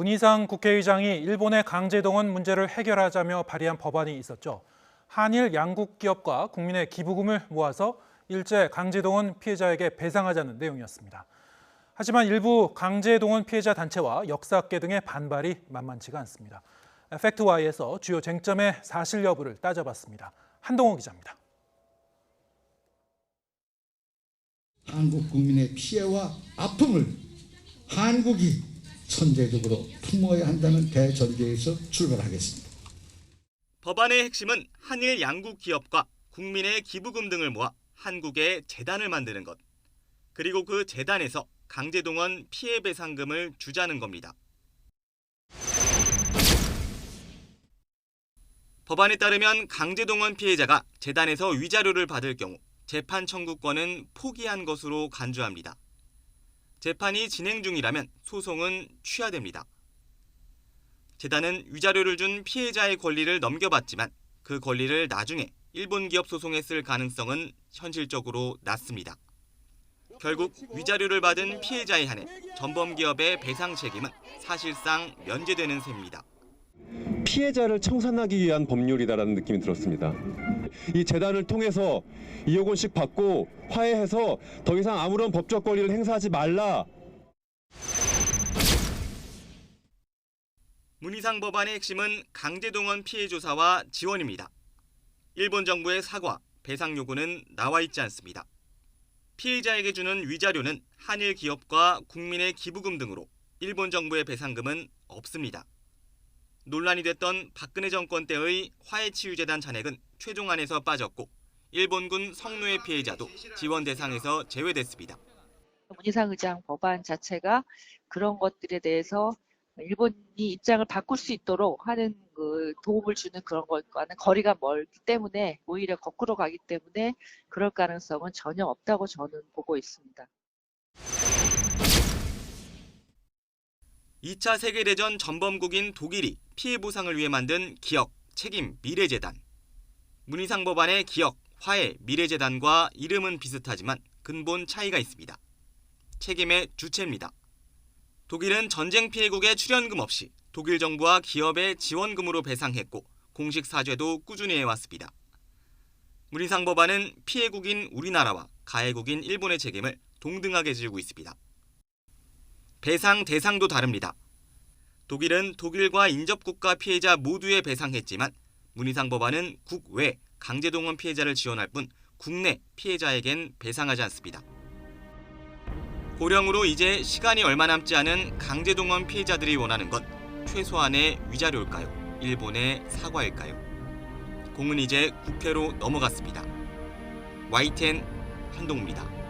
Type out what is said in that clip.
문희상 국회의장이 일본의 강제동원 문제를 해결하자며 발의한 법안이 있었죠. 한일 양국 기업과 국민의 기부금을 모아서 일제 강제동원 피해자에게 배상하자는 내용이었습니다. 하지만 일부 강제동원 피해자 단체와 역사학계 등의 반발이 만만치가 않습니다. 팩트와이에서 주요 쟁점의 사실 여부를 따져봤습니다. 한동호 기자입니다. 한국 국민의 피해와 아픔을 한국이 선제적으로 품어야 한다는 대전제에서 출발하겠습니다. 법안의 핵심은 한일 양국 기업과 국민의 기부금 등을 모아 한국의 재단을 만드는 것, 그리고 그 재단에서 강제동원 피해배상금을 주자는 겁니다. 법안에 따르면 강제동원 피해자가 재단에서 위자료를 받을 경우 재판 청구권은 포기한 것으로 간주합니다. 재판이 진행 중이라면 소송은 취하됩니다. 재단은 위자료를 준 피해자의 권리를 넘겨받지만 그 권리를 나중에 일본 기업 소송에 쓸 가능성은 현실적으로 낮습니다. 결국 위자료를 받은 피해자에 한해 전범 기업의 배상 책임은 사실상 면제되는 셈입니다. 피해자를 청산하기 위한 법률이다라는 느낌이 들었습니다. 이 재단을 통해서 2억 원씩 받고 화해해서 더 이상 아무런 법적 권리를 행사하지 말라. 문희상 법안의 핵심은 강제동원 피해 조사와 지원입니다. 일본 정부의 사과, 배상 요구는 나와 있지 않습니다. 피해자에게 주는 위자료는 한일 기업과 국민의 기부금 등으로 일본 정부의 배상금은 없습니다. 논란이 됐던 박근혜 정권 때의 화해치유재단 잔액은 최종안에서 빠졌고 일본군 성노예 피해자도 지원 대상에서 제외됐습니다. 문희상 의장 법안 자체가 그런 것들에 대해서 일본이 입장을 바꿀 수 있도록 하는 도움을 주는 그런 것과는 거리가 멀기 때문에 오히려 거꾸로 가기 때문에 그럴 가능성은 전혀 없다고 저는 보고 있습니다. 2차 세계대전 전범국인 독일이 피해 보상을 위해 만든 기억, 책임, 미래재단. 문희상 법안의 기억, 화해, 미래재단과 이름은 비슷하지만 근본 차이가 있습니다. 책임의 주체입니다. 독일은 전쟁 피해국의 출연금 없이 독일 정부와 기업의 지원금으로 배상했고 공식 사죄도 꾸준히 해왔습니다. 문희상 법안은 피해국인 우리나라와 가해국인 일본의 책임을 동등하게 지우고 있습니다. 배상 대상도 다릅니다. 독일은 독일과 인접국가 피해자 모두에 배상했지만 문희상 법안은 국외 강제동원 피해자를 지원할 뿐 국내 피해자에겐 배상하지 않습니다. 고령으로 이제 시간이 얼마 남지 않은 강제동원 피해자들이 원하는 건 최소한의 위자료일까요? 일본의 사과일까요? 공은 이제 국회로 넘어갔습니다. YTN 한동우입니다.